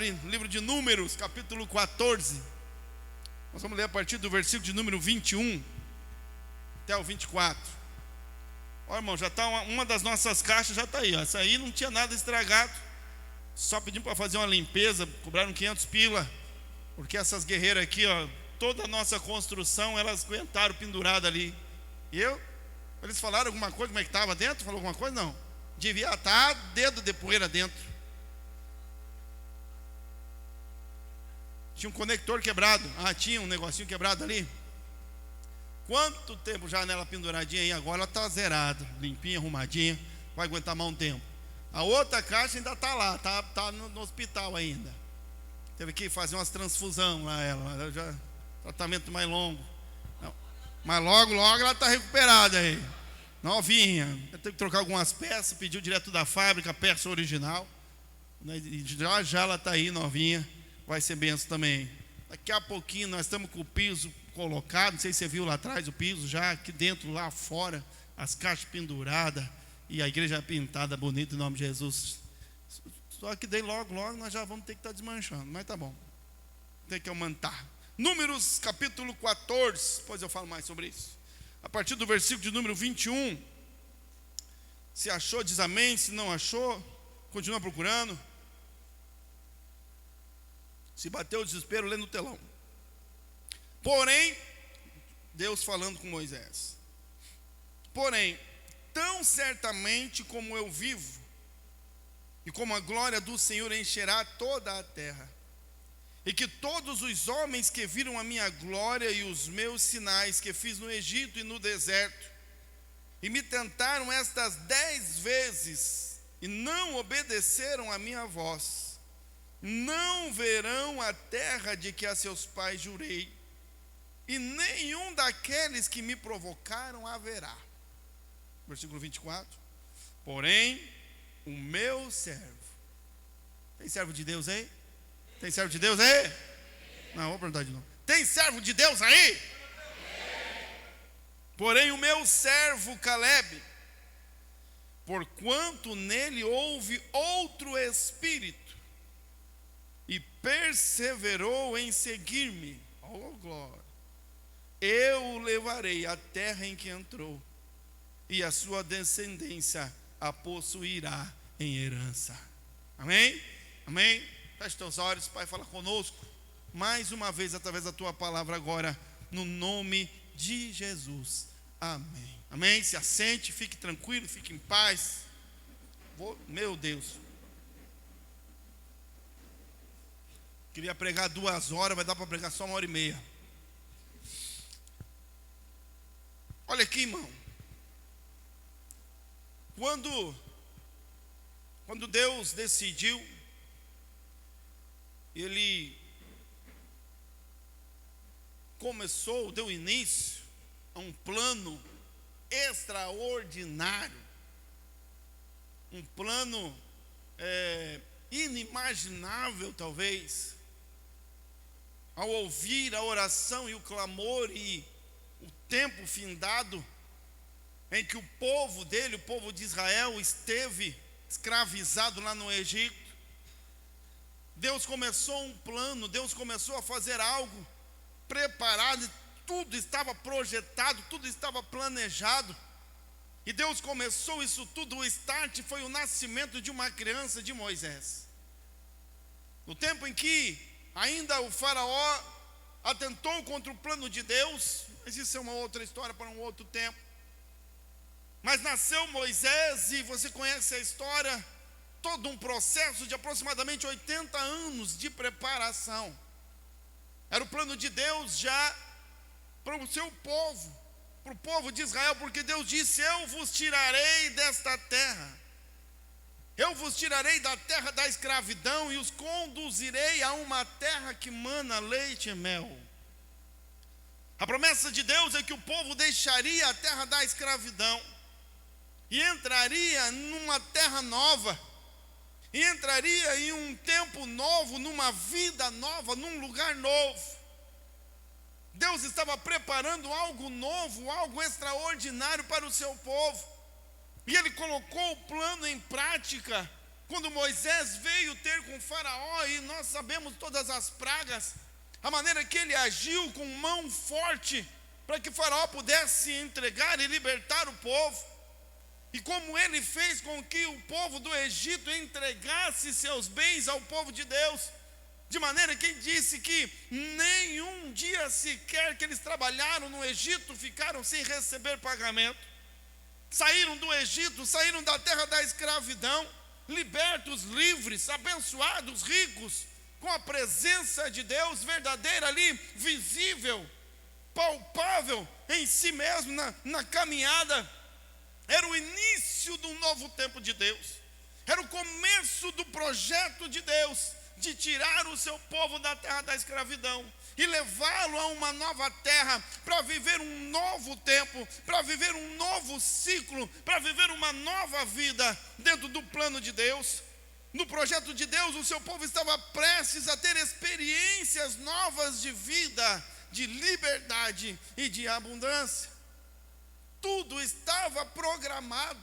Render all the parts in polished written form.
abre o livro de Números, capítulo 14. Nós vamos ler a partir do versículo de número 21 até o 24. Ó, irmão, já está uma das nossas caixas, já está aí, ó. Essa aí não tinha nada estragado. Só pedimos para fazer uma limpeza, cobraram 500 pila. Porque essas guerreiras aqui, ó, toda a nossa construção, elas aguentaram pendurada ali. Eles falaram alguma coisa, como é que estava dentro? Falou alguma coisa? Não. Devia estar dedo de poeira dentro. Tinha um conector quebrado. Tinha um negocinho quebrado ali. Quanto tempo já nela penduradinha aí? Agora ela está zerada, limpinha, arrumadinha. Vai aguentar mais um tempo. A outra caixa ainda está lá, está no hospital ainda. Teve que fazer umas transfusão lá, ela já, tratamento mais longo. Não, mas logo ela está recuperada aí. Novinha. Eu tenho que trocar algumas peças, pediu direto da fábrica, a peça original. E já ela está aí, novinha. Vai ser benção também. Daqui a pouquinho nós estamos com o piso colocado. Não sei se você viu lá atrás o piso já, aqui dentro, lá fora, as caixas penduradas e a igreja pintada bonita em nome de Jesus. Só que daí logo nós já vamos ter que estar desmanchando, mas tá bom. Tem que aumentar. Números capítulo 14, depois eu falo mais sobre isso. A partir do versículo de número 21. Se achou, diz amém. Se não achou, continua procurando. Se bateu o desespero, lê no telão. Porém, Deus falando com Moisés. Porém, tão certamente como eu vivo, e como a glória do Senhor encherá toda a terra, e que todos os homens que viram a minha glória e os meus sinais que fiz no Egito e no deserto, e me tentaram estas 10 vezes, e não obedeceram a minha voz, não verão a terra de que a seus pais jurei, e nenhum daqueles que me provocaram haverá. Versículo 24. Porém, o meu servo. Tem servo de Deus aí? Tem servo de Deus aí? Não, vou perguntar de novo. Tem servo de Deus aí? Porém, o meu servo Caleb, porquanto nele houve outro espírito, e perseverou em seguir-me, oh glória, eu o levarei à terra em que entrou, e a sua descendência a possuirá em herança. Amém? Amém? Feche teus olhos, Pai, fala conosco mais uma vez através da tua palavra agora, no nome de Jesus. Amém. Amém? Se assente, fique tranquilo, fique em paz. Meu Deus. Queria pregar 2 horas, vai dar para pregar só 1h30. Olha aqui, irmão. Quando Deus decidiu, Ele deu início a um plano extraordinário, um plano inimaginável talvez, ao ouvir a oração e o clamor e o tempo findado em que o povo dele, o povo de Israel, esteve escravizado lá no Egito, Deus começou um plano, Deus começou a fazer algo preparado, tudo estava projetado, tudo estava planejado, e Deus começou isso tudo. O start foi o nascimento de uma criança, de Moisés. No tempo em que ainda o faraó atentou contra o plano de Deus, mas isso é uma outra história para um outro tempo. Mas nasceu Moisés, e você conhece a história, todo um processo de aproximadamente 80 anos de preparação. Era o plano de Deus já para o seu povo, para o povo de Israel, porque Deus disse: eu vos tirarei desta terra, eu vos tirarei da terra da escravidão e os conduzirei a uma terra que mana leite e mel. A promessa de Deus é que o povo deixaria a terra da escravidão e entraria numa terra nova, e entraria em um tempo novo, numa vida nova, num lugar novo. Deus estava preparando algo novo, algo extraordinário para o seu povo, e Ele colocou o plano em prática quando Moisés veio ter com Faraó, e nós sabemos todas as pragas, a maneira que ele agiu com mão forte, para que Faraó pudesse entregar e libertar o povo, e como ele fez com que o povo do Egito entregasse seus bens ao povo de Deus, de maneira que ele disse que nenhum dia sequer que eles trabalharam no Egito ficaram sem receber pagamento. Saíram do Egito, saíram da terra da escravidão, libertos, livres, abençoados, ricos, com a presença de Deus verdadeira ali, visível, palpável em si mesmo, na caminhada. Era o início de um novo tempo de Deus, era o começo do projeto de Deus, de tirar o seu povo da terra da escravidão e levá-lo a uma nova terra, para viver um novo tempo, para viver um novo ciclo, para viver uma nova vida dentro do plano de Deus. No projeto de Deus, o seu povo estava prestes a ter experiências novas de vida, de liberdade e de abundância. Tudo estava programado,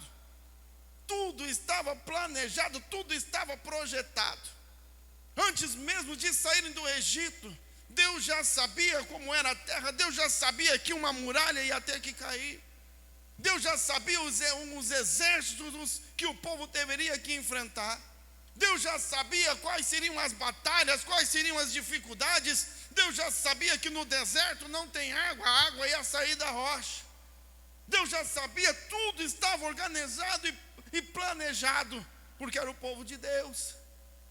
tudo estava planejado, tudo estava projetado. Antes mesmo de saírem do Egito, Deus já sabia como era a terra, Deus já sabia que uma muralha ia ter que cair, Deus já sabia os exércitos que o povo deveria que enfrentar, Deus já sabia quais seriam as batalhas, quais seriam as dificuldades, Deus já sabia que no deserto não tem água, a água ia sair da rocha, Deus já sabia, tudo estava organizado e planejado, porque era o povo de Deus.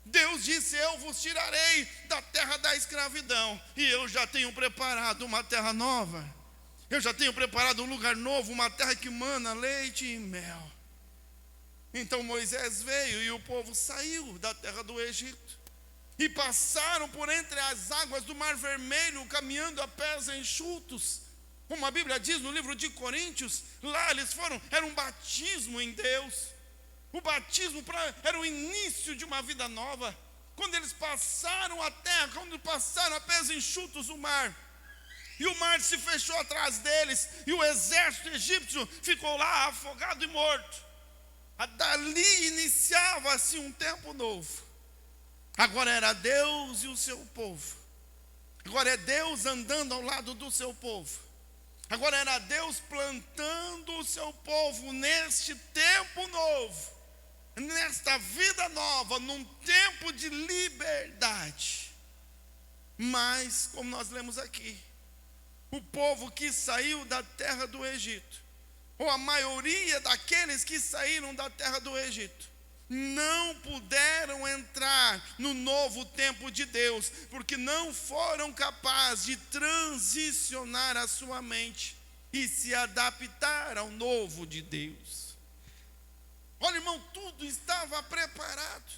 Deus disse: eu vos tirarei da terra da escravidão, e eu já tenho preparado uma terra nova, eu já tenho preparado um lugar novo, uma terra que mana leite e mel. Então Moisés veio e o povo saiu da terra do Egito, e passaram por entre as águas do Mar Vermelho, caminhando a pés enxutos, como a Bíblia diz no livro de Coríntios. Lá eles foram, era um batismo em Deus. O batismo era o início de uma vida nova. Quando eles passaram a terra, quando passaram a pés enxutos o mar, e o mar se fechou atrás deles, e o exército egípcio ficou lá afogado e morto. Dali iniciava-se um tempo novo. Agora era Deus e o seu povo. Agora é Deus andando ao lado do seu povo. Agora era Deus plantando o seu povo neste tempo novo, nesta vida nova, num tempo de liberdade. Mas, como nós lemos aqui, o povo que saiu da terra do Egito, ou a maioria daqueles que saíram da terra do Egito, não puderam entrar no novo tempo de Deus, porque não foram capazes de transicionar a sua mente e se adaptar ao novo de Deus. Olha, irmão, tudo estava preparado,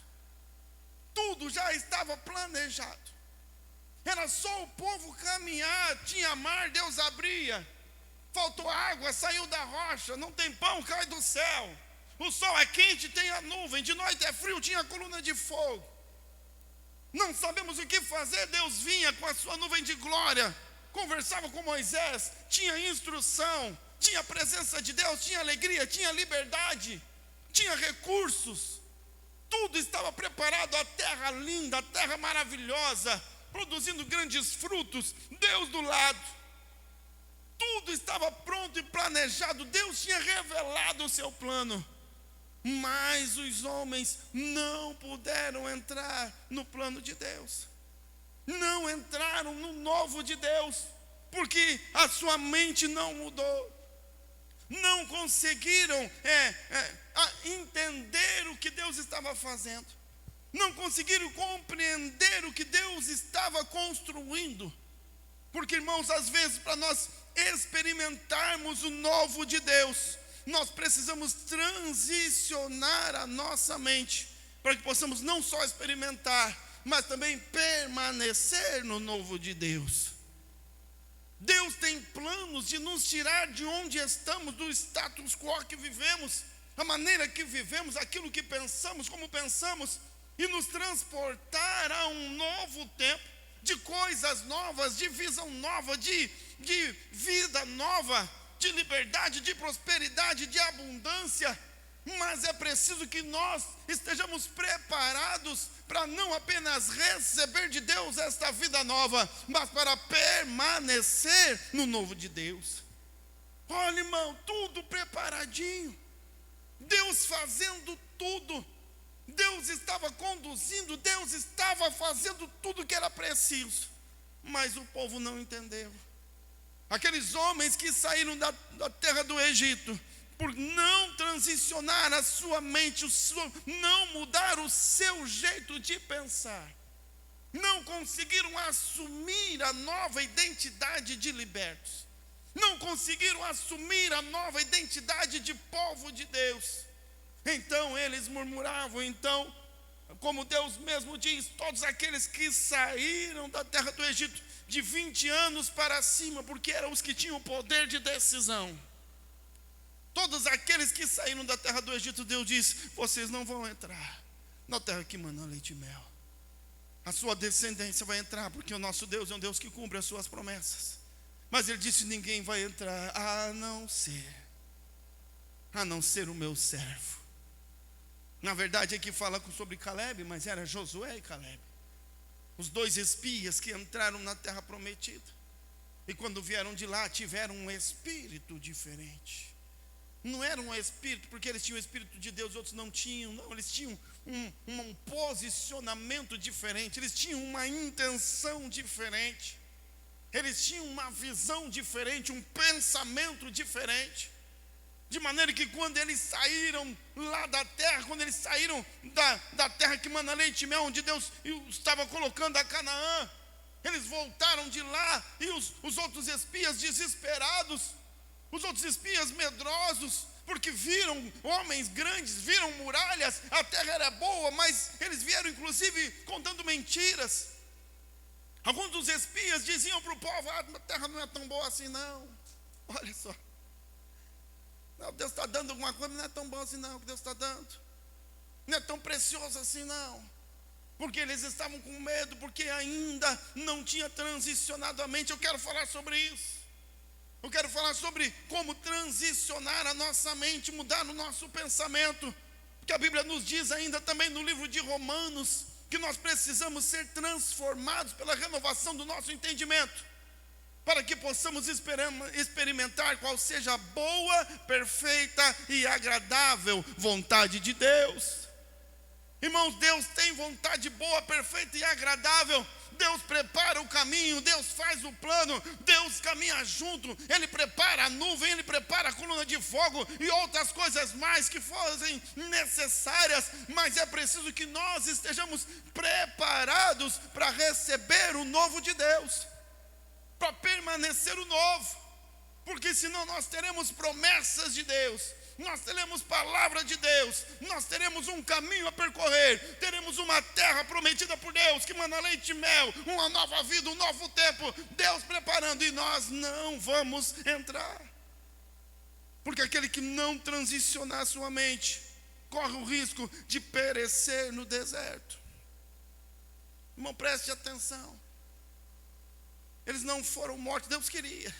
tudo já estava planejado, era só o povo caminhar. Tinha mar, Deus abria, faltou água, saiu da rocha, não tem pão, cai do céu. O sol é quente, tem a nuvem, de noite é frio, tinha a coluna de fogo. Não sabemos o que fazer, Deus vinha com a sua nuvem de glória, conversava com Moisés, tinha instrução, tinha a presença de Deus, tinha alegria, tinha liberdade, tinha recursos. Tudo estava preparado, a terra linda, a terra maravilhosa, produzindo grandes frutos, Deus do lado. Tudo estava pronto e planejado, Deus tinha revelado o seu plano. Mas os homens não puderam entrar no plano de Deus, não entraram no novo de Deus, porque a sua mente não mudou, não conseguiram entender o que Deus estava fazendo, não conseguiram compreender o que Deus estava construindo. Porque, irmãos, às vezes para nós experimentarmos o novo de Deus, nós precisamos transicionar a nossa mente, para que possamos não só experimentar, mas também permanecer no novo de Deus. Deus tem planos de nos tirar de onde estamos, do status quo que vivemos, a maneira que vivemos, aquilo que pensamos, como pensamos, e nos transportar a um novo tempo, de coisas novas, de visão nova, de vida nova, de liberdade, de prosperidade, de abundância. Mas é preciso que nós estejamos preparados para não apenas receber de Deus esta vida nova, mas para permanecer no novo de Deus. Olha, irmão, tudo preparadinho, Deus fazendo tudo, Deus estava conduzindo, Deus estava fazendo tudo o que era preciso, mas o povo não entendeu. Aqueles homens que saíram da terra do Egito, por não transicionar a sua mente, não mudar o seu jeito de pensar, não conseguiram assumir a nova identidade de libertos, não conseguiram assumir a nova identidade de povo de Deus. Então eles murmuravam. Então, como Deus mesmo diz, todos aqueles que saíram da terra do Egito de 20 anos para cima, porque eram os que tinham o poder de decisão, todos aqueles que saíram da terra do Egito, Deus diz: vocês não vão entrar na terra que mana leite e mel. A sua descendência vai entrar, porque o nosso Deus é um Deus que cumpre as suas promessas. Mas ele disse: ninguém vai entrar a não ser o meu servo. Na verdade aqui fala sobre Caleb, mas era Josué e Caleb, os dois espias que entraram na terra prometida, e quando vieram de lá tiveram um espírito diferente. Não era um espírito porque eles tinham o espírito de Deus, outros não tinham. Não, eles tinham um posicionamento diferente, eles tinham uma intenção diferente, eles tinham uma visão diferente, um pensamento diferente. De maneira que quando eles saíram lá da terra, quando eles saíram da terra que mana leite e mel, onde Deus estava colocando a Canaã, eles voltaram de lá, e os outros espias desesperados, os outros espias medrosos, porque viram homens grandes, viram muralhas, a terra era boa, mas eles vieram inclusive contando mentiras. Alguns dos espias diziam para o povo: a terra não é tão boa assim não, olha só, não, Deus está dando alguma coisa, não é tão bom assim não, que Deus está dando, não é tão precioso assim não. Porque eles estavam com medo, porque ainda não tinha transicionado a mente. Eu quero falar sobre isso. Eu quero falar sobre como transicionar a nossa mente, mudar o nosso pensamento. Porque a Bíblia nos diz ainda também no livro de Romanos, que nós precisamos ser transformados pela renovação do nosso entendimento, para que possamos experimentar qual seja a boa, perfeita e agradável vontade de Deus. Irmãos, Deus tem vontade boa, perfeita e agradável. Deus prepara o caminho, Deus faz o plano, Deus caminha junto, Ele prepara a nuvem, Ele prepara a coluna de fogo e outras coisas mais que fossem necessárias, mas é preciso que nós estejamos preparados para receber o novo de Deus, para permanecer o novo, porque senão nós teremos promessas de Deus, nós teremos palavra de Deus, nós teremos um caminho a percorrer, teremos uma terra prometida por Deus, que mana leite e mel, uma nova vida, um novo tempo, Deus preparando, e nós não vamos entrar, porque aquele que não transicionar sua mente, corre o risco de perecer no deserto. Irmão, preste atenção, eles não foram mortos, Deus queria.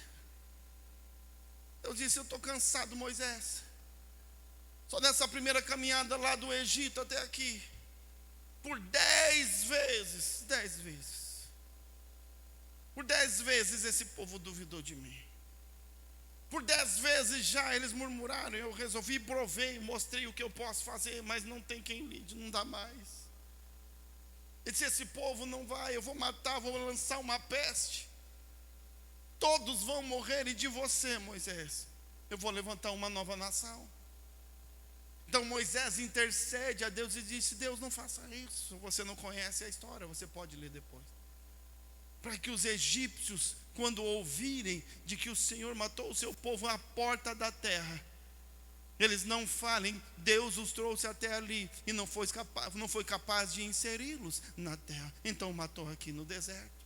Deus disse: eu estou cansado, Moisés. Só nessa primeira caminhada lá do Egito até aqui, por 10 vezes, por 10 vezes esse povo duvidou de mim. Por 10 vezes já eles murmuraram. Eu resolvi, provei, mostrei o que eu posso fazer, mas não tem quem lide, não dá mais. Ele disse: esse povo não vai, eu vou matar, vou lançar uma peste, todos vão morrer, e de você, Moisés, eu vou levantar uma nova nação. Então Moisés intercede a Deus e disse: Deus, não faça isso, você não conhece a história, você pode ler depois. Para que os egípcios, quando ouvirem de que o Senhor matou o seu povo à porta da terra, eles não falem: Deus os trouxe até ali e não foi capaz de inseri-los na terra, então matou aqui no deserto.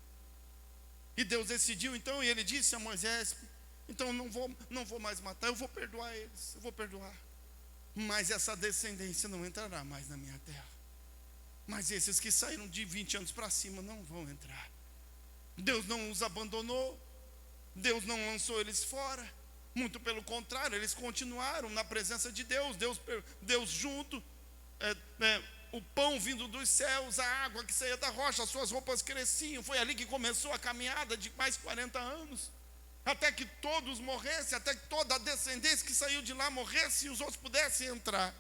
E Deus decidiu então, e ele disse a Moisés: então não vou mais matar, eu vou perdoar eles, eu vou perdoar, mas essa descendência não entrará mais na minha terra. Mas esses que saíram de 20 anos para cima não vão entrar. Deus não os abandonou, Deus não lançou eles fora, Muito pelo contrário, eles continuaram na presença de Deus, Deus junto, o pão vindo dos céus, a água que saía da rocha, as suas roupas cresciam. Foi ali que começou a caminhada de mais 40 anos, até que todos morressem, até que toda a descendência que saiu de lá morresse e os outros pudessem entrar.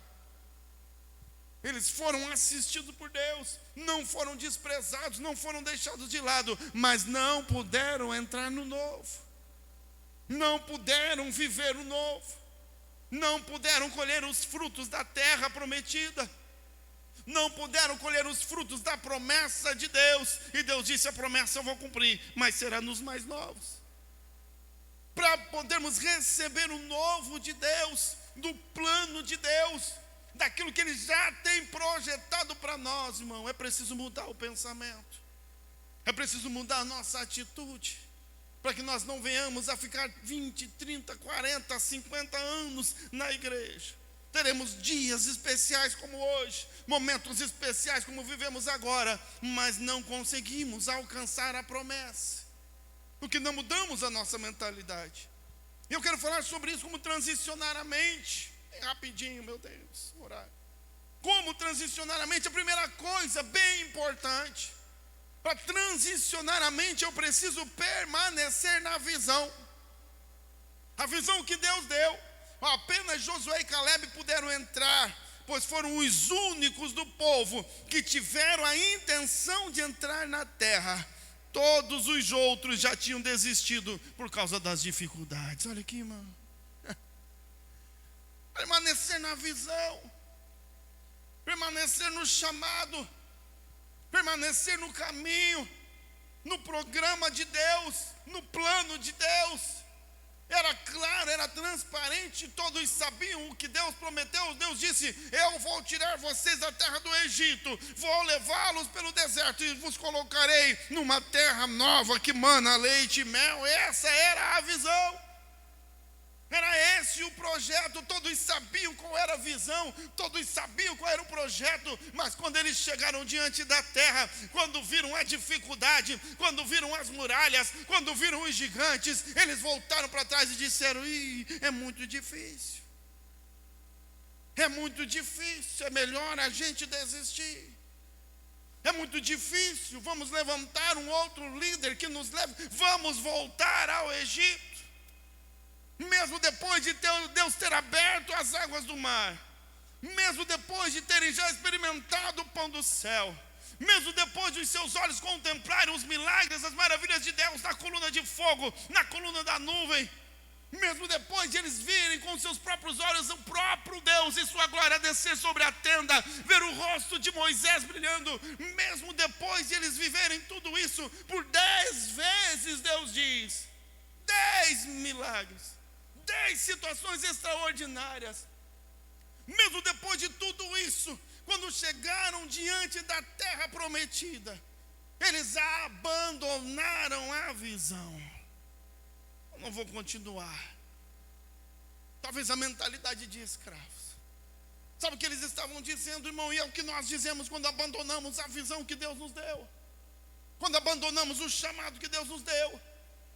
Eles foram assistidos por Deus, não foram desprezados, não foram deixados de lado, mas não puderam entrar no novo, não puderam viver o novo, não puderam colher os frutos da terra prometida, não puderam colher os frutos da promessa de Deus. E Deus disse: a promessa eu vou cumprir, mas será nos mais novos. Para podermos receber o novo de Deus, do plano de Deus, daquilo que Ele já tem projetado para nós, irmão, é preciso mudar o pensamento, é preciso mudar a nossa atitude, para que nós não venhamos a ficar 20, 30, 40, 50 anos na igreja. Teremos dias especiais como hoje, momentos especiais como vivemos agora, mas não conseguimos alcançar a promessa, porque não mudamos a nossa mentalidade. E eu quero falar sobre isso, como transicionar a mente. Rapidinho, meu Deus, orar. Como transicionar a mente? A primeira coisa, bem importante, para transicionar a mente, eu preciso permanecer na visão. A visão que Deus deu. Apenas Josué e Caleb puderam entrar, pois foram os únicos do povo que tiveram a intenção de entrar na terra. Todos os outros já tinham desistido por causa das dificuldades. Olha aqui, irmão. Permanecer na visão, permanecer no chamado, permanecer no caminho, no programa de Deus, no plano de Deus. Era claro, era transparente, todos sabiam o que Deus prometeu. Deus disse: eu vou tirar vocês da terra do Egito, vou levá-los pelo deserto e vos colocarei numa terra nova que mana leite e mel. Essa era a visão. Era esse o projeto. Todos sabiam qual era a visão, todos sabiam qual era o projeto, mas quando eles chegaram diante da terra, quando viram a dificuldade, quando viram as muralhas, quando viram os gigantes, eles voltaram para trás e disseram: é muito difícil, é muito difícil, é melhor a gente desistir. É muito difícil, vamos levantar um outro líder que nos leve, vamos voltar ao Egito. Mesmo depois de Deus ter aberto as águas do mar, mesmo depois de terem já experimentado o pão do céu, mesmo depois de os seus olhos contemplarem os milagres, as maravilhas de Deus na coluna de fogo, na coluna da nuvem, mesmo depois de eles virem com seus próprios olhos o próprio Deus e sua glória descer sobre a tenda, ver o rosto de Moisés brilhando, mesmo depois de eles viverem tudo isso, por 10 vezes Deus diz, 10 milagres, 10 situações extraordinárias, mesmo depois de tudo isso, quando chegaram diante da terra prometida, eles abandonaram a visão. Eu não vou continuar. Talvez a mentalidade de escravos. Sabe o que eles estavam dizendo, irmão? E é o que nós dizemos quando abandonamos a visão que Deus nos deu, quando abandonamos o chamado que Deus nos deu.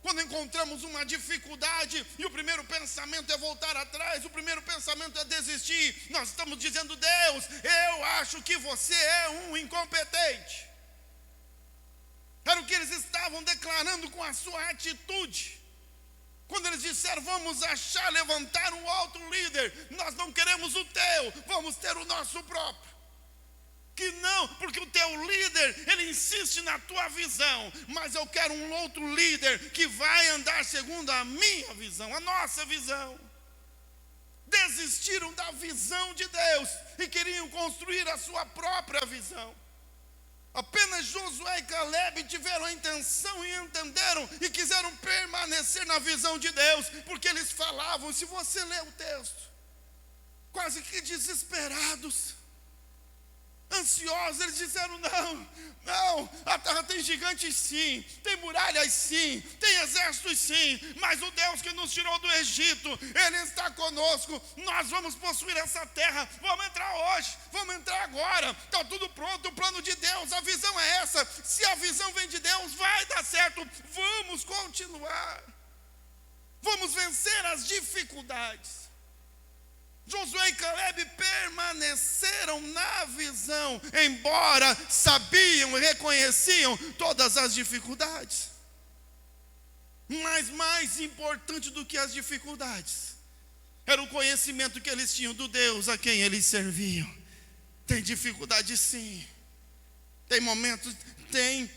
Quando encontramos uma dificuldade e o primeiro pensamento é voltar atrás, o primeiro pensamento é desistir, nós estamos dizendo: Deus, eu acho que você é um incompetente. Era o que eles estavam declarando com a sua atitude. Quando eles disseram: vamos levantar um outro líder, nós não queremos o teu, vamos ter o nosso próprio. Que não, porque o teu líder, ele insiste na tua visão, mas eu quero um outro líder que vai andar segundo a minha visão, a nossa visão. Desistiram da visão de Deus e queriam construir a sua própria visão. Apenas Josué e Caleb tiveram a intenção e entenderam e quiseram permanecer na visão de Deus, porque eles falavam, se você ler o texto, quase que desesperados, ansiosos, eles disseram: não, a terra tem gigantes sim, tem muralhas sim, tem exércitos sim, mas o Deus que nos tirou do Egito, Ele está conosco, nós vamos possuir essa terra, vamos entrar hoje, vamos entrar agora, está tudo pronto, o plano de Deus, a visão é essa, se a visão vem de Deus, vai dar certo, vamos continuar. Vamos vencer as dificuldades. Josué e Caleb permaneceram na visão, embora sabiam e reconheciam todas as dificuldades. Mas mais importante do que as dificuldades era o conhecimento que eles tinham do Deus a quem eles serviam. Tem dificuldade sim, tem momentos, tem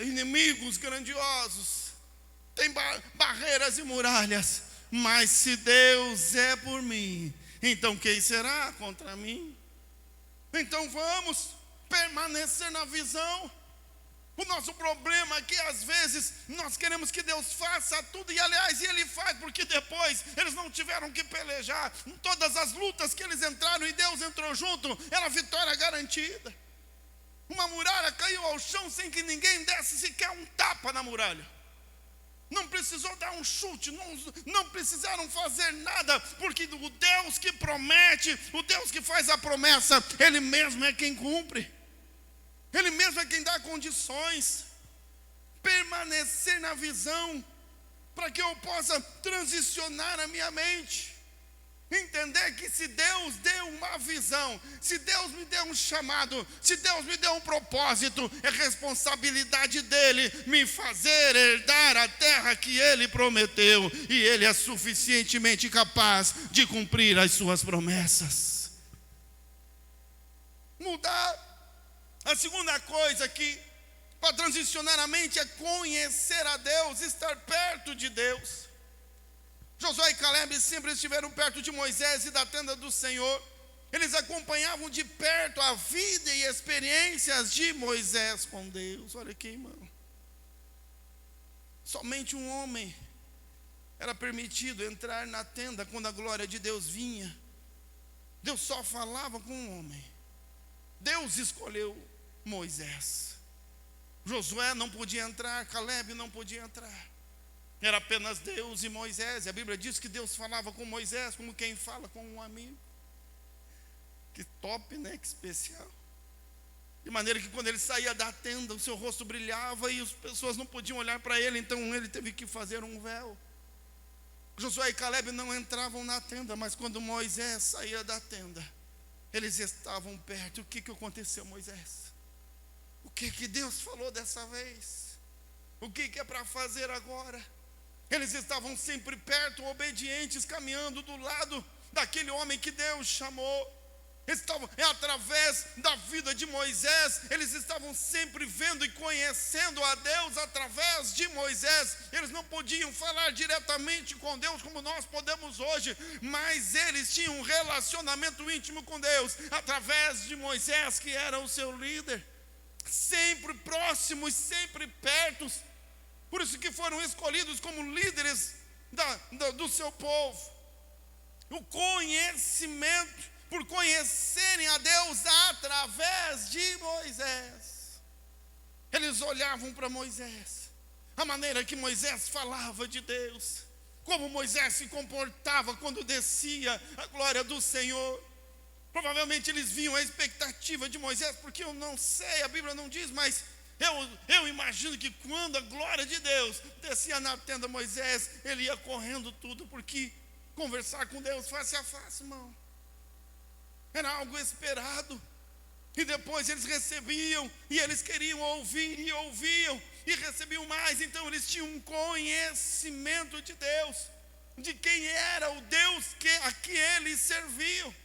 inimigos grandiosos, tem barreiras e muralhas. Mas se Deus é por mim, então quem será contra mim? Então vamos permanecer na visão. O nosso problema é que às vezes nós queremos que Deus faça tudo, e aliás, Ele faz, porque depois eles não tiveram que pelejar. Em todas as lutas que eles entraram e Deus entrou junto, era vitória garantida. Uma muralha caiu ao chão sem que ninguém desse sequer um tapa na muralha. Não precisou dar um chute, não precisaram fazer nada, porque o Deus que promete, o Deus que faz a promessa, Ele mesmo é quem cumpre. Ele mesmo é quem dá condições. Permanecer na visão, para que eu possa transicionar a minha mente. Entender que se Deus deu uma visão, se Deus me deu um chamado, se Deus me deu um propósito, é responsabilidade dEle me fazer herdar a terra que Ele prometeu. E Ele é suficientemente capaz de cumprir as suas promessas. Mudar. A segunda coisa aqui, para transicionar a mente, é conhecer a Deus, estar perto de Deus. Josué e Caleb sempre estiveram perto de Moisés e da tenda do Senhor. Eles acompanhavam de perto a vida e experiências de Moisés com Deus. Olha aqui, irmão. Somente um homem era permitido entrar na tenda quando a glória de Deus vinha. Deus só falava com um homem. Deus escolheu Moisés. Josué não podia entrar, Caleb não podia entrar. Era apenas Deus e Moisés. E a Bíblia diz que Deus falava com Moisés como quem fala com um amigo. Que top, né? Que especial. De maneira que quando ele saía da tenda, o seu rosto brilhava e as pessoas não podiam olhar para ele. Então ele teve que fazer um véu. Josué e Caleb não entravam na tenda, mas quando Moisés saía da tenda, eles estavam perto. O que aconteceu, Moisés? O que Deus falou dessa vez? O que é para fazer agora? Eles estavam sempre perto, obedientes, caminhando do lado daquele homem que Deus chamou. Através da vida de Moisés, eles estavam sempre vendo e conhecendo a Deus através de Moisés. Eles não podiam falar diretamente com Deus como nós podemos hoje, mas eles tinham um relacionamento íntimo com Deus através de Moisés, que era o seu líder. Sempre próximos, sempre perto. Por isso que foram escolhidos como líderes do seu povo. O conhecimento, por conhecerem a Deus através de Moisés. Eles olhavam para Moisés, a maneira que Moisés falava de Deus, como Moisés se comportava quando descia a glória do Senhor. Provavelmente eles viam a expectativa de Moisés, porque eu não sei, a Bíblia não diz, mas eu imagino que quando a glória de Deus descia na tenda de Moisés, ele ia correndo tudo, porque conversar com Deus face a face, irmão, era algo esperado. E depois eles recebiam, e eles queriam ouvir, e ouviam, e recebiam mais. Então eles tinham um conhecimento de Deus, de quem era o Deus a que eles serviam.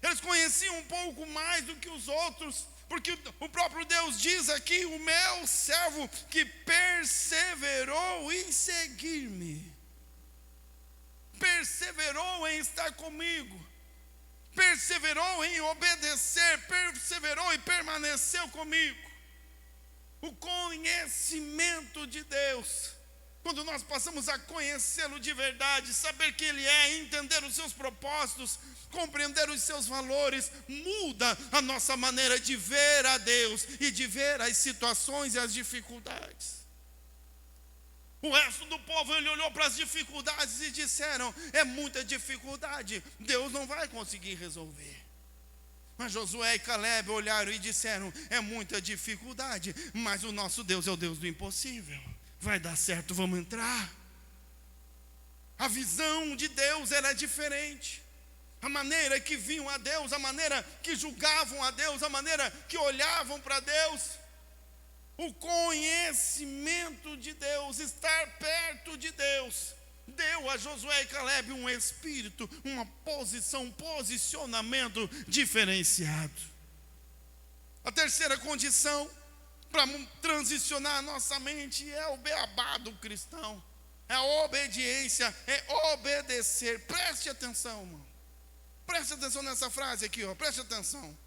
Eles conheciam um pouco mais do que os outros, porque o próprio Deus diz aqui: o meu servo que perseverou em seguir-me, perseverou em estar comigo, perseverou em obedecer, perseverou e permaneceu comigo. O conhecimento de Deus, quando nós passamos a conhecê-lo de verdade, saber que Ele é, entender os seus propósitos, compreender os seus valores, muda a nossa maneira de ver a Deus e de ver as situações e as dificuldades. O resto do povo, ele olhou para as dificuldades e disseram: é muita dificuldade, Deus não vai conseguir resolver. Mas Josué e Caleb olharam e disseram: é muita dificuldade, mas o nosso Deus é o Deus do impossível. Vai dar certo, vamos entrar. A visão de Deus era diferente. A maneira que viam a Deus, a maneira que julgavam a Deus, a maneira que olhavam para Deus. O conhecimento de Deus, estar perto de Deus, deu a Josué e Caleb um espírito, uma posição, um posicionamento diferenciado. A terceira condição para transicionar a nossa mente é o beabá do cristão. É a obediência, é obedecer. Preste atenção, irmão. Preste atenção nessa frase aqui, ó. Preste atenção.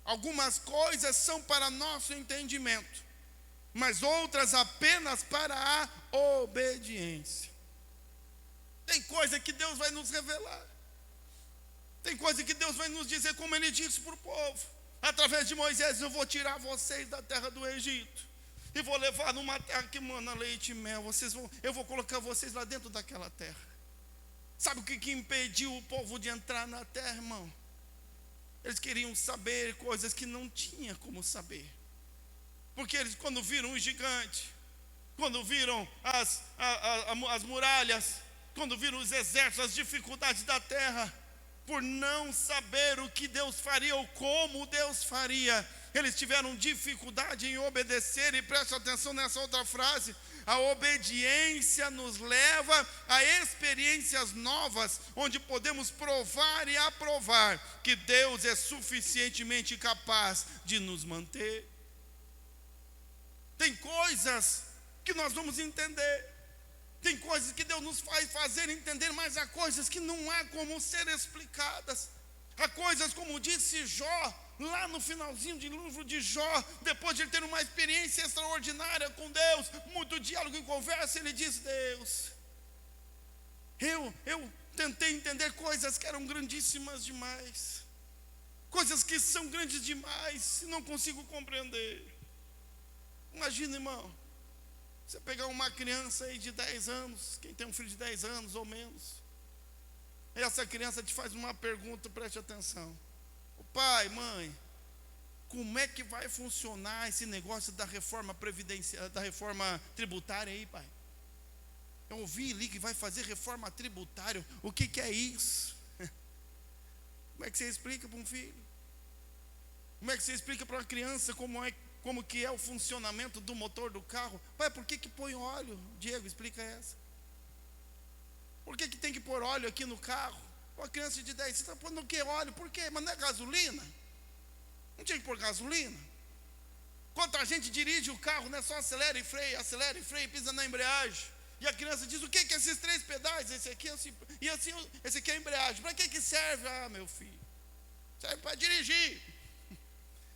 Algumas coisas são para nosso entendimento, mas outras apenas para a obediência. Tem coisa que Deus vai nos revelar. Tem coisa que Deus vai nos dizer, como Ele disse para o povo. Através de Moisés: eu vou tirar vocês da terra do Egito e vou levar numa terra que mana leite e mel. Eu vou colocar vocês lá dentro daquela terra. Sabe o que impediu o povo de entrar na terra, irmão? Eles queriam saber coisas que não tinha como saber. Porque eles, quando viram o gigante, quando viram as muralhas, quando viram os exércitos, as dificuldades da terra, por não saber o que Deus faria ou como Deus faria, eles tiveram dificuldade em obedecer. E preste atenção nessa outra frase: a obediência nos leva a experiências novas, onde podemos provar e aprovar que Deus é suficientemente capaz de nos manter. Tem coisas que nós vamos entender, tem coisas que Deus nos faz fazer entender, mas há coisas que não há como ser explicadas. Há coisas, como disse Jó, lá no finalzinho do livro de Jó, depois de ele ter uma experiência extraordinária com Deus, muito diálogo e conversa, ele diz: Deus, eu tentei entender coisas que eram grandíssimas demais, coisas que são grandes demais, e não consigo compreender. Imagina, irmão, você pegar uma criança aí de 10 anos, quem tem um filho de 10 anos ou menos, e essa criança te faz uma pergunta, preste atenção: pai, mãe, como é que vai funcionar esse negócio da reforma previdenciária, da reforma tributária aí, pai? Eu ouvi ali que vai fazer reforma tributária. O que é isso? Como é que você explica para um filho? Como é que você explica para uma criança como que é o funcionamento do motor do carro? Pai, por que põe óleo? Diego, explica essa. Por que tem que pôr óleo aqui no carro? Uma criança de 10, você está pondo o que óleo? Por quê? Mas não é gasolina? Não tinha que pôr gasolina? Quanta gente dirige o carro, né? Só acelera e freia, pisa na embreagem. E a criança diz: o que é esses 3 pedais? Esse aqui, esse aqui é a embreagem. Para que serve? Ah, meu filho, serve para dirigir.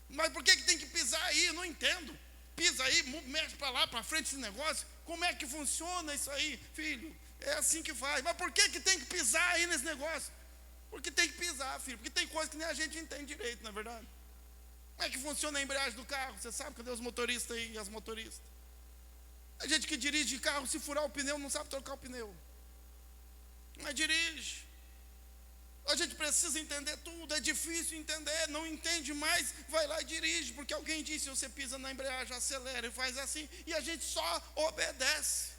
Mas por que tem que pisar aí? Eu não entendo. Pisa aí, mexe para lá, para frente esse negócio. Como é que funciona isso aí, filho? É assim que faz. Mas por que tem que pisar aí nesse negócio? Porque tem que pisar, filho. Porque tem coisa que nem a gente entende direito, não é verdade? Como é que funciona a embreagem do carro? Você sabe? Cadê os motoristas aí e as motoristas? A gente que dirige carro, se furar o pneu, não sabe trocar o pneu. Mas dirige. A gente precisa entender tudo. É difícil entender, não entende mais, vai lá e dirige. Porque alguém disse: você pisa na embreagem, acelera e faz assim. E a gente só obedece,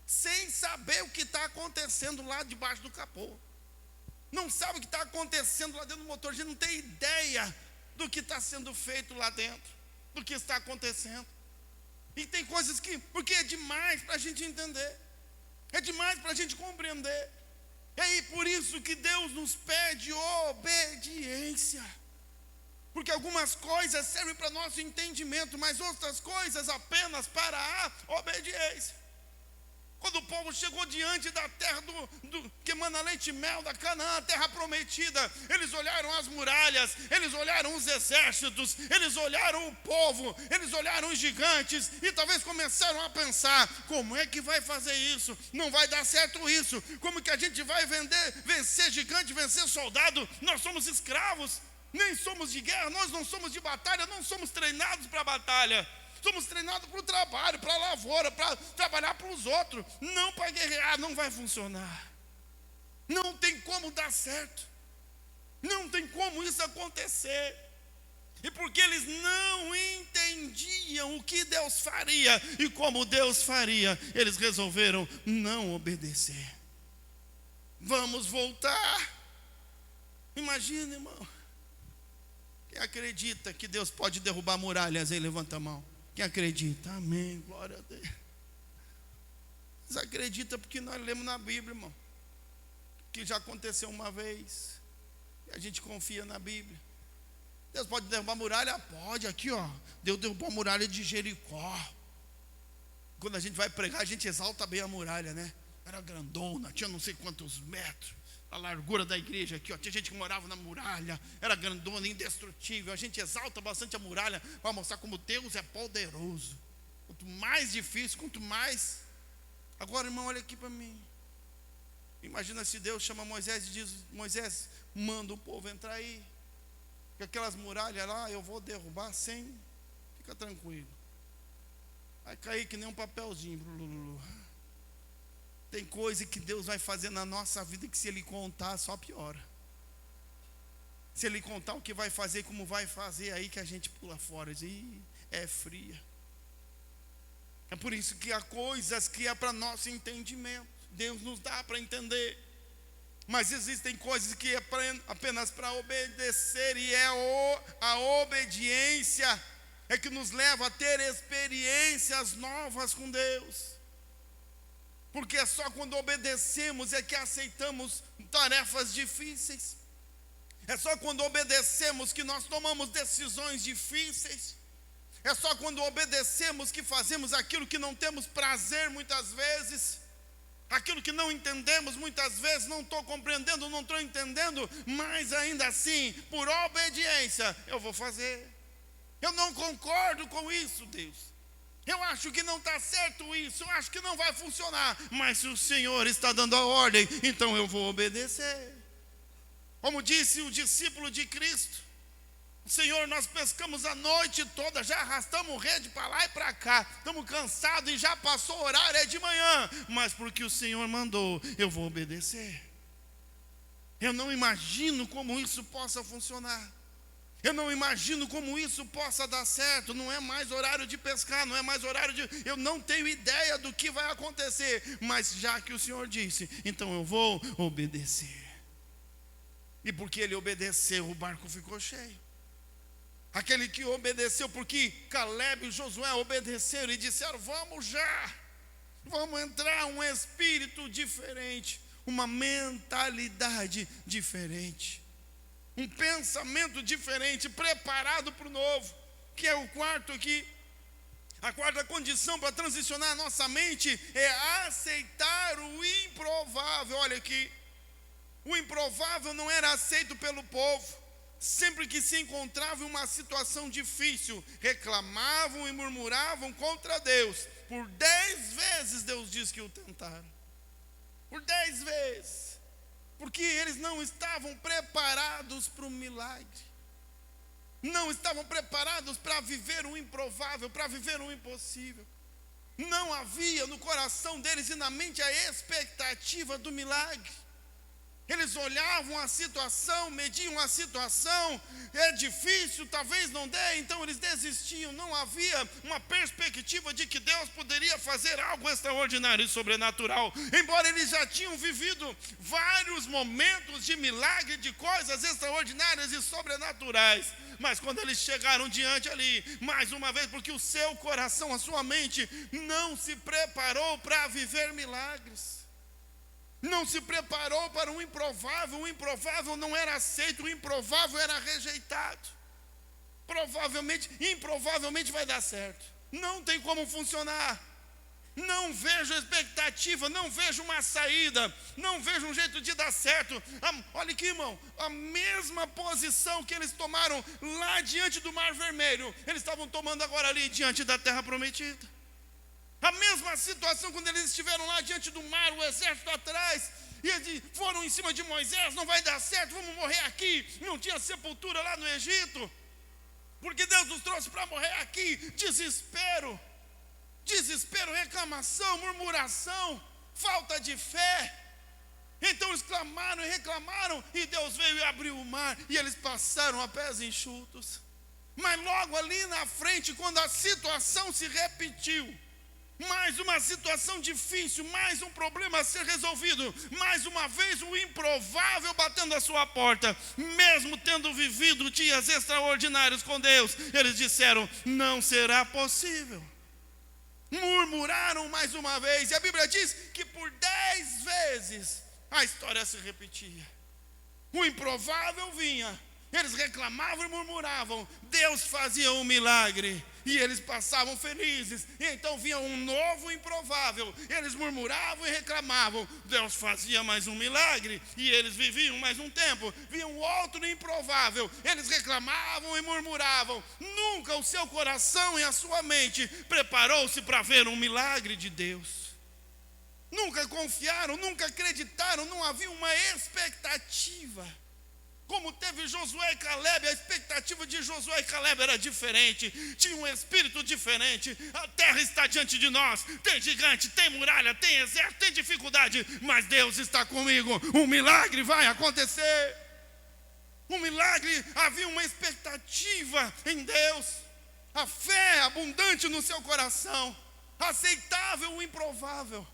sem saber o que está acontecendo lá debaixo do capô. Não sabe o que está acontecendo lá dentro do motor. A gente não tem ideia do que está sendo feito lá dentro, do que está acontecendo. E tem coisas porque é demais para a gente entender, é demais para a gente compreender. E aí, por isso que Deus nos pede obediência. Porque algumas coisas servem para nosso entendimento, mas outras coisas apenas para a obediência. Quando o povo chegou diante da terra que mana leite e mel, da Canaã, a terra prometida, eles olharam as muralhas, eles olharam os exércitos, eles olharam o povo, eles olharam os gigantes, e talvez começaram a pensar: como é que vai fazer isso? Não vai dar certo isso. Como que a gente vai vencer gigante, vencer soldado? Nós somos escravos, nem somos de guerra, nós não somos de batalha, não somos treinados para a batalha. Somos treinados para o trabalho, para a lavoura, para trabalhar para os outros, não para guerrear. Não vai funcionar. Não tem como dar certo. Não tem como isso acontecer. E porque eles não entendiam o que Deus faria e como Deus faria, eles resolveram não obedecer. Vamos voltar. Imagina, irmão. Quem acredita que Deus pode derrubar muralhas aí, levanta a mão. Quem acredita? Amém, glória a Deus. Mas acredita porque nós lemos na Bíblia, irmão, que já aconteceu uma vez. E a gente confia na Bíblia. Deus pode derrubar muralha? Pode, aqui ó. Deus derrubou a muralha de Jericó. Quando a gente vai pregar, a gente exalta bem a muralha, né? Era grandona, tinha não sei quantos metros. A largura da igreja aqui, ó. Tinha gente que morava na muralha, era grandona, indestrutível. A gente exalta bastante a muralha para mostrar como Deus é poderoso. Quanto mais difícil, quanto mais. Agora, irmão, olha aqui para mim. Imagina se Deus chama Moisés e diz: Moisés, manda o povo entrar aí. Porque aquelas muralhas lá eu vou derrubar sem. Fica tranquilo. Vai cair que nem um papelzinho. Tem coisa que Deus vai fazer na nossa vida que se Ele contar só piora. Se Ele contar o que vai fazer, como vai fazer, aí que a gente pula fora e diz: é fria. É por isso que há coisas que é para nosso entendimento. Deus nos dá para entender. Mas existem coisas que é apenas para obedecer. E a obediência é que nos leva a ter experiências novas com Deus. Porque é só quando obedecemos é que aceitamos tarefas difíceis. É só quando obedecemos que nós tomamos decisões difíceis. É só quando obedecemos que fazemos aquilo que não temos prazer muitas vezes. Aquilo que não entendemos muitas vezes, não estou compreendendo, não estou entendendo. Mas ainda assim, por obediência, eu vou fazer. Eu não concordo com isso, Deus. Eu acho que não está certo isso, eu acho que não vai funcionar. Mas se o Senhor está dando a ordem, então eu vou obedecer. Como disse o discípulo de Cristo: Senhor, nós pescamos a noite toda, já arrastamos rede para lá e para cá, estamos cansados e já passou o horário, é de manhã. Mas porque o Senhor mandou, eu vou obedecer. Eu não imagino como isso possa funcionar. Eu não imagino como isso possa dar certo. Não é mais horário de pescar, não é mais horário de... Eu não tenho ideia do que vai acontecer. Mas já que o Senhor disse, então eu vou obedecer. E porque ele obedeceu, o barco ficou cheio. Aquele que obedeceu, porque Caleb e Josué obedeceram e disseram: vamos já, vamos entrar, um espírito diferente, uma mentalidade diferente, um pensamento diferente, preparado para o novo, que é o quarto aqui. A quarta condição para transicionar a nossa mente é aceitar o improvável. Olha aqui, o improvável não era aceito pelo povo. Sempre que se encontravam em uma situação difícil, reclamavam e murmuravam contra Deus. Por 10 vezes Deus diz que o tentaram. Por 10 vezes. Porque eles não estavam preparados para o milagre. Não estavam preparados para viver o improvável, para viver o impossível. Não havia no coração deles e na mente a expectativa do milagre. Eles olhavam a situação, mediam a situação, é difícil, talvez não dê, então eles desistiam. Não havia uma perspectiva de que Deus poderia fazer algo extraordinário e sobrenatural. Embora eles já tinham vivido vários momentos de milagre, de coisas extraordinárias e sobrenaturais. Mas quando eles chegaram diante ali, mais uma vez, porque o seu coração, a sua mente, não se preparou para viver milagres. Não se preparou para o improvável improvável não era aceito, o improvável era rejeitado. Improvavelmente vai dar certo. Não tem como funcionar. Não vejo expectativa, não vejo uma saída, não vejo um jeito de dar certo. Olha aqui, irmão, a mesma posição que eles tomaram lá diante do Mar Vermelho, eles estavam tomando agora ali diante da Terra Prometida. A mesma situação quando eles estiveram lá diante do mar, o exército atrás, e eles foram em cima de Moisés: não vai dar certo, vamos morrer aqui. Não tinha sepultura lá no Egito, porque Deus nos trouxe para morrer aqui. Desespero, reclamação, murmuração, falta de fé. Então eles clamaram e reclamaram, e Deus veio e abriu o mar, e eles passaram a pés enxutos. Mas logo ali na frente, quando a situação se repetiu, mais uma situação difícil, mais um problema a ser resolvido, mais uma vez o improvável batendo a sua porta. Mesmo tendo vivido dias extraordinários com Deus, eles disseram: não será possível. Murmuraram mais uma vez, e a Bíblia diz que por 10 vezes a história se repetia. O improvável vinha, eles reclamavam e murmuravam, Deus fazia um milagre, e eles passavam felizes. E então vinha um novo improvável, eles murmuravam e reclamavam, Deus fazia mais um milagre, e eles viviam mais um tempo. Vinha um outro improvável, eles reclamavam e murmuravam. Nunca o seu coração e a sua mente preparou-se para ver um milagre de Deus. Nunca confiaram, nunca acreditaram, não havia uma expectativa. Como teve Josué e Caleb, a expectativa de Josué e Caleb era diferente, tinha um espírito diferente. A terra está diante de nós, tem gigante, tem muralha, tem exército, tem dificuldade, mas Deus está comigo, um milagre vai acontecer. Um milagre, havia uma expectativa em Deus, a fé abundante no seu coração, aceitável o improvável,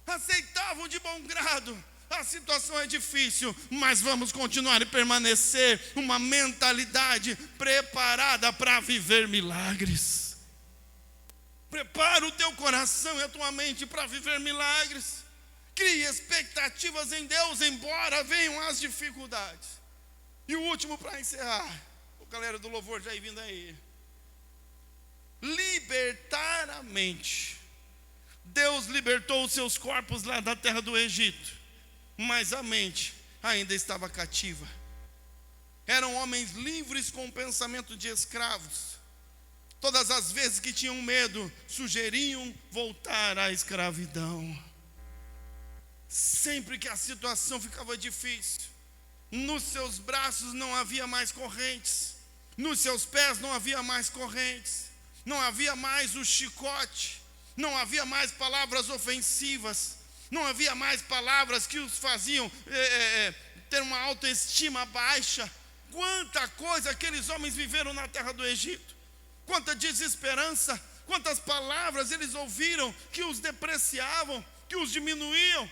aceitável de bom grado. A situação é difícil, mas vamos continuar e permanecer uma mentalidade preparada para viver milagres. Prepara o teu coração e a tua mente para viver milagres. Crie expectativas em Deus, embora venham as dificuldades. E o último para encerrar, o galera do louvor já vindo aí. Libertar a mente. Deus libertou os seus corpos lá da terra do Egito, mas a mente ainda estava cativa. Eram homens livres com o pensamento de escravos. Todas as vezes que tinham medo, sugeriam voltar à escravidão. Sempre que a situação ficava difícil, nos seus braços não havia mais correntes, nos seus pés não havia mais correntes, não havia mais o chicote, não havia mais palavras ofensivas, não havia mais palavras que os faziam ter uma autoestima baixa. Quanta coisa aqueles homens viveram na terra do Egito, quanta desesperança, quantas palavras eles ouviram que os depreciavam, que os diminuíam,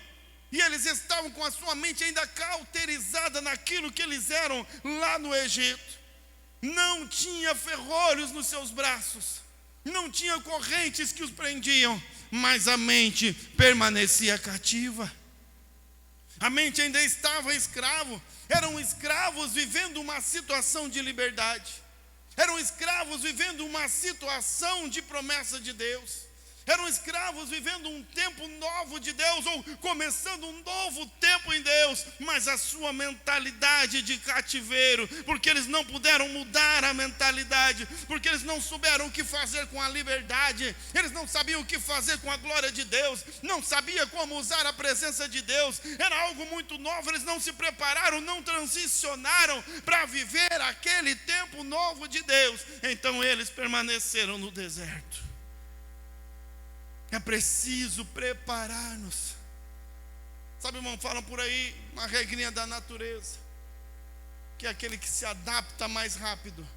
e eles estavam com a sua mente ainda cauterizada naquilo que eles eram lá no Egito. Não tinha ferrolhos nos seus braços, não tinha correntes que os prendiam, mas a mente permanecia cativa. A mente ainda estava escravo. Eram escravos vivendo uma situação de liberdade. Eram escravos vivendo uma situação de promessa de Deus. Eram escravos vivendo um tempo novo de Deus, ou começando um novo tempo em Deus, mas a sua mentalidade de cativeiro, porque eles não puderam mudar a mentalidade, porque eles não souberam o que fazer com a liberdade, eles não sabiam o que fazer com a glória de Deus, não sabiam como usar a presença de Deus, era algo muito novo, eles não se prepararam, não transicionaram para viver aquele tempo novo de Deus, então eles permaneceram no deserto. É preciso preparar-nos. Sabe, irmão, falam por aí uma regrinha da natureza, que é aquele que se adapta mais rápido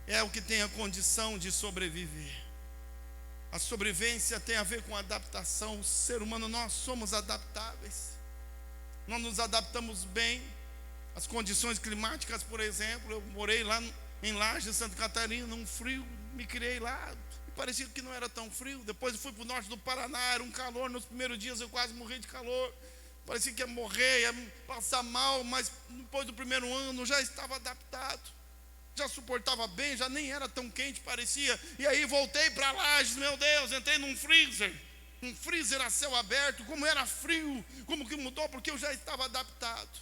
é o que tem a condição de sobreviver. A sobrevivência tem a ver com adaptação. O ser humano, nós somos adaptáveis. Nós nos adaptamos bem às condições climáticas. Por exemplo, eu morei lá em Lages, Santa Catarina, num frio, me criei lá. Parecia que não era tão frio. Depois eu fui para o norte do Paraná, era um calor. Nos primeiros dias eu quase morri de calor. Parecia que ia morrer, ia passar mal. Mas depois do primeiro ano já estava adaptado, já suportava bem, já nem era tão quente, parecia. E aí voltei para Lages, meu Deus, entrei num freezer. Um freezer a céu aberto, como era frio, como que mudou, porque eu já estava adaptado.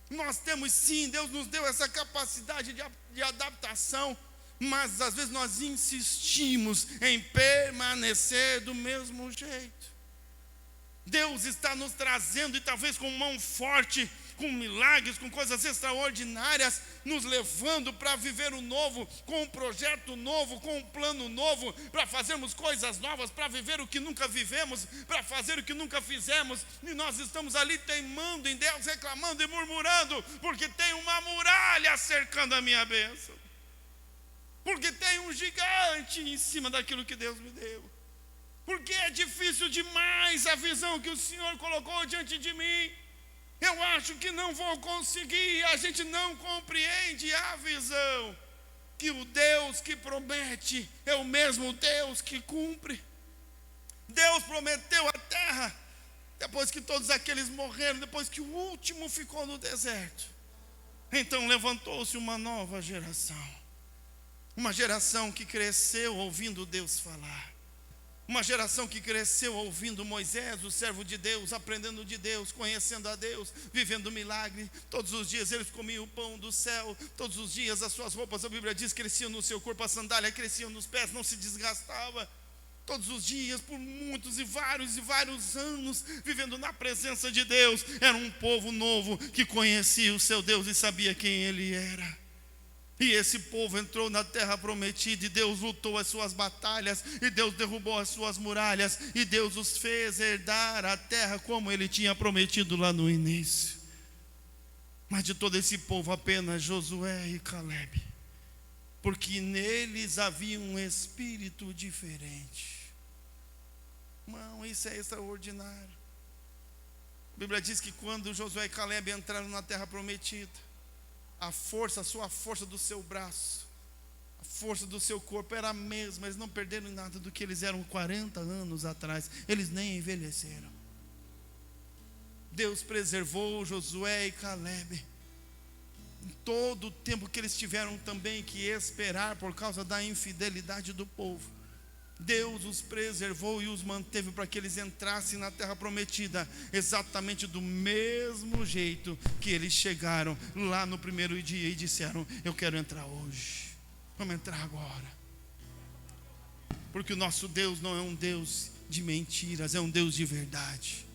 Nós temos sim, Deus nos deu essa capacidade de adaptação, mas às vezes nós insistimos em permanecer do mesmo jeito. Deus está nos trazendo, e talvez com mão forte, com milagres, com coisas extraordinárias, nos levando para viver o novo, com um projeto novo, com um plano novo, para fazermos coisas novas, para viver o que nunca vivemos, para fazer o que nunca fizemos, e nós estamos ali teimando em Deus, reclamando e murmurando, porque tem uma muralha cercando a minha bênção, porque tem um gigante em cima daquilo que Deus me deu, é difícil demais a visão que o Senhor colocou diante de mim. Eu acho que não vou conseguir. A gente não compreende a visão que o Deus que promete é o mesmo Deus que cumpre. Deus prometeu a terra depois que todos aqueles morreram, depois que o último ficou no deserto. Então levantou-se uma nova geração, uma geração que cresceu ouvindo Deus falar, uma geração que cresceu ouvindo Moisés, o servo de Deus, aprendendo de Deus, conhecendo a Deus, vivendo milagre. Todos os dias eles comiam o pão do céu, todos os dias as suas roupas, a Bíblia diz, cresciam no seu corpo, a sandália crescia nos pés, não se desgastava. Todos os dias, por muitos e vários anos, vivendo na presença de Deus. Era um povo novo que conhecia o seu Deus e sabia quem Ele era. E esse povo entrou na terra prometida, e Deus lutou as suas batalhas, e Deus derrubou as suas muralhas, e Deus os fez herdar a terra como Ele tinha prometido lá no início. Mas de todo esse povo, apenas Josué e Calebe, porque neles havia um espírito diferente. Irmão, isso é extraordinário. A Bíblia diz que quando Josué e Calebe entraram na terra prometida, a sua força do seu braço, a força do seu corpo era a mesma. Eles não perderam nada do que eles eram 40 anos atrás. Eles nem envelheceram. Deus preservou Josué e Calebe em todo o tempo que eles tiveram também que esperar por causa da infidelidade do povo. Deus os preservou e os manteve para que eles entrassem na terra prometida exatamente do mesmo jeito que eles chegaram lá no primeiro dia e disseram: eu quero entrar hoje, vamos entrar agora. Porque o nosso Deus não é um Deus de mentiras, é um Deus de verdade.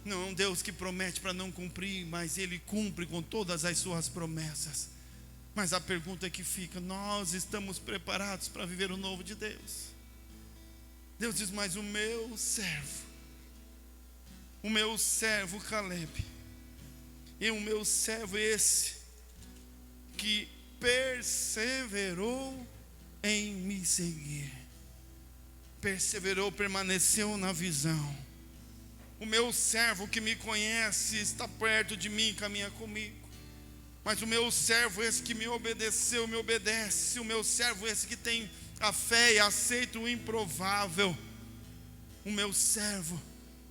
Não é um Deus que promete para não cumprir, mas Ele cumpre com todas as suas promessas. Mas a pergunta que fica: nós estamos preparados para viver o novo de Deus? Deus diz: mas o meu servo Calebe, e o meu servo esse, que perseverou em me seguir, perseverou, permaneceu na visão. O meu servo que me conhece está perto de mim, caminha comigo. Mas o meu servo esse que me obedeceu, me obedece. O meu servo esse que tem a fé e aceita o improvável. O meu servo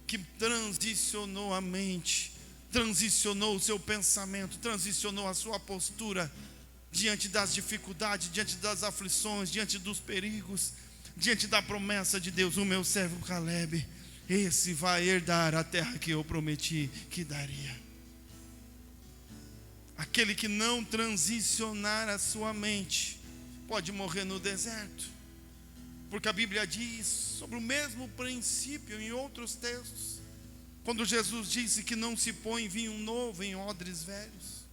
que transicionou a mente, transicionou o seu pensamento, transicionou a sua postura diante das dificuldades, diante das aflições, diante dos perigos, diante da promessa de Deus. O meu servo Calebe, esse vai herdar a terra que eu prometi que daria. Aquele que não transicionar a sua mente pode morrer no deserto, porque a Bíblia diz sobre o mesmo princípio em outros textos, quando Jesus disse que não se põe vinho novo em odres velhos,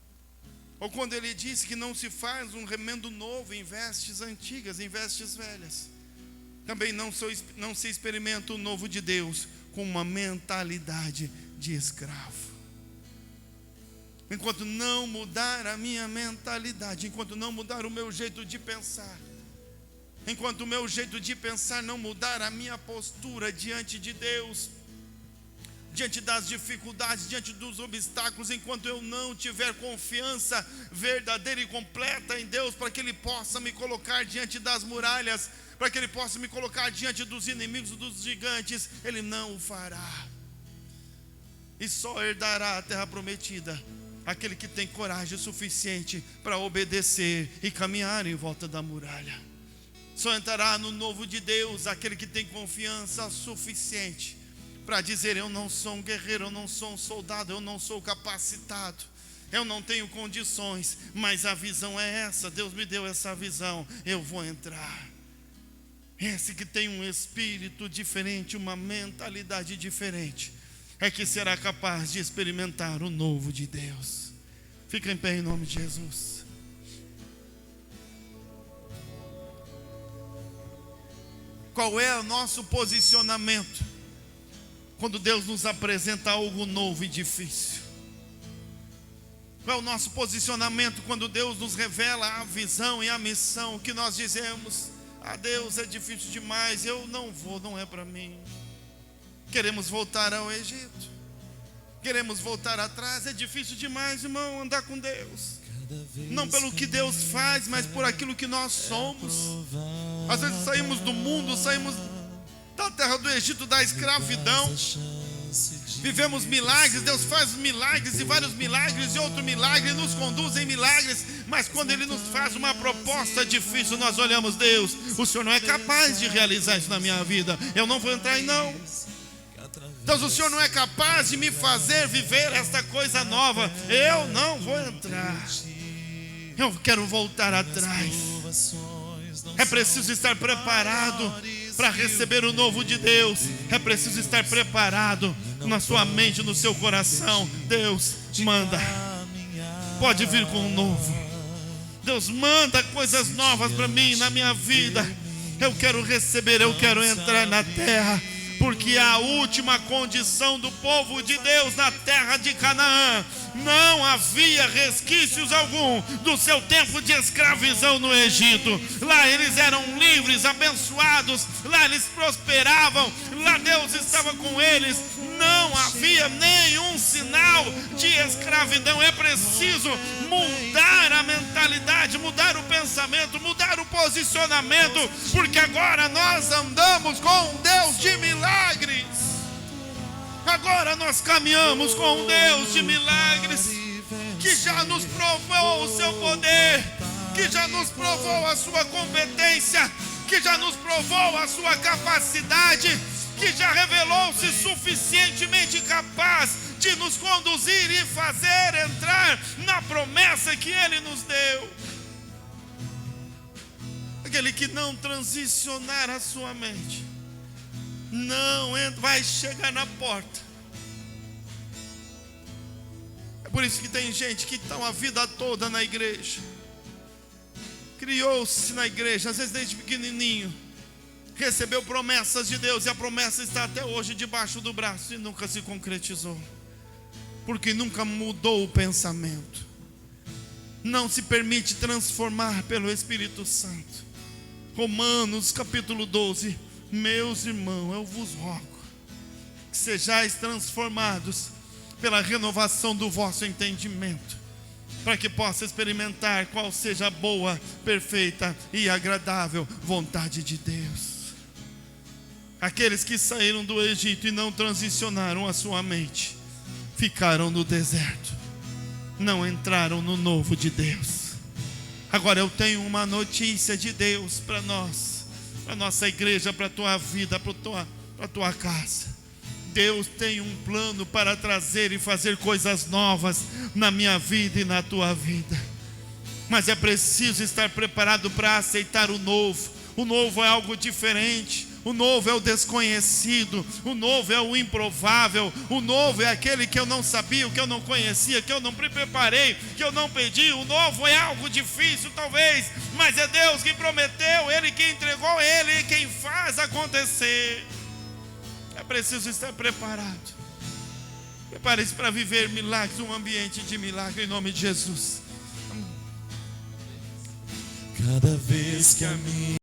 ou quando Ele disse que não se faz um remendo novo em vestes antigas, em vestes velhas. Também não se experimenta o novo de Deus com uma mentalidade de escravo. Enquanto não mudar a minha mentalidade, enquanto não mudar o meu jeito de pensar, enquanto o meu jeito de pensar não mudar a minha postura diante de Deus, diante das dificuldades, diante dos obstáculos, enquanto eu não tiver confiança verdadeira e completa em Deus, para que Ele possa me colocar diante das muralhas, para que Ele possa me colocar diante dos inimigos, dos gigantes, Ele não o fará. E só herdará a terra prometida aquele que tem coragem suficiente para obedecer e caminhar em volta da muralha. Só entrará no novo de Deus aquele que tem confiança suficiente para dizer: eu não sou um guerreiro, eu não sou um soldado, eu não sou capacitado, eu não tenho condições, mas a visão é essa, Deus me deu essa visão, eu vou entrar. Esse que tem um espírito diferente, uma mentalidade diferente, é que será capaz de experimentar o novo de Deus. Fica em pé em nome de Jesus. Qual é o nosso posicionamento quando Deus nos apresenta algo novo e difícil? Qual é o nosso posicionamento quando Deus nos revela a visão e a missão que nós dizemos: Ah, Deus, é difícil demais, eu não vou, não é para mim. Queremos voltar ao Egito, queremos voltar atrás. É difícil demais, irmão, andar com Deus. Não pelo que Deus faz, mas por aquilo que nós somos. Às vezes saímos do mundo, saímos da terra do Egito, da escravidão. Vivemos milagres, Deus faz milagres e vários milagres e outro milagre, nos conduz em milagres. Mas quando Ele nos faz uma proposta difícil, nós olhamos: Deus, o Senhor não é capaz de realizar isso na minha vida, eu não vou entrar em não. Deus, o Senhor não é capaz de me fazer viver esta coisa nova, eu não vou entrar. Eu quero voltar atrás. É preciso estar preparado para receber o novo de Deus. É preciso estar preparado na sua mente, no seu coração. Deus manda, pode vir com o novo. Deus manda coisas novas para mim, na minha vida. Eu quero receber, eu quero entrar na terra. Porque a última condição do povo de Deus na terra de Canaã, não havia resquícios algum do seu tempo de escravidão no Egito. Lá eles eram livres, abençoados, lá eles prosperavam, lá Deus estava com eles. Não havia nenhum sinal de escravidão. É preciso mudar a mentalidade, mudar o pensamento, mudar o posicionamento, porque agora nós andamos com um Deus de milagres. Agora nós caminhamos com um Deus de milagres, que já nos provou o seu poder, que já nos provou a sua competência, que já nos provou a sua capacidade, que já revelou-se suficientemente capaz de nos conduzir e fazer entrar na promessa que Ele nos deu. Aquele que não transicionar a sua mente, não entra, vai chegar na porta. É por isso que tem gente que está a vida toda na igreja, criou-se na igreja, às vezes desde pequenininho, recebeu promessas de Deus, e a promessa está até hoje debaixo do braço e nunca se concretizou, porque nunca mudou o pensamento, não se permite transformar pelo Espírito Santo. Romanos capítulo 12: meus irmãos, eu vos rogo que sejais transformados pela renovação do vosso entendimento, para que possa experimentar qual seja a boa, perfeita e agradável vontade de Deus. Aqueles que saíram do Egito e não transicionaram a sua mente, ficaram no deserto, não entraram no novo de Deus. Agora eu tenho uma notícia de Deus para nós, para a nossa igreja, para a tua vida, para a tua casa. Deus tem um plano para trazer e fazer coisas novas na minha vida e na tua vida, mas é preciso estar preparado para aceitar o novo. O novo é algo diferente, o novo é o desconhecido, o novo é o improvável, o novo é aquele que eu não sabia, o que eu não conhecia, que eu não me preparei, que eu não pedi. O novo é algo difícil talvez, mas é Deus que prometeu, Ele que entregou, Ele quem faz acontecer. É preciso estar preparado. Prepare-se para viver milagres, um ambiente de milagre, em nome de Jesus. Cada vez que a minha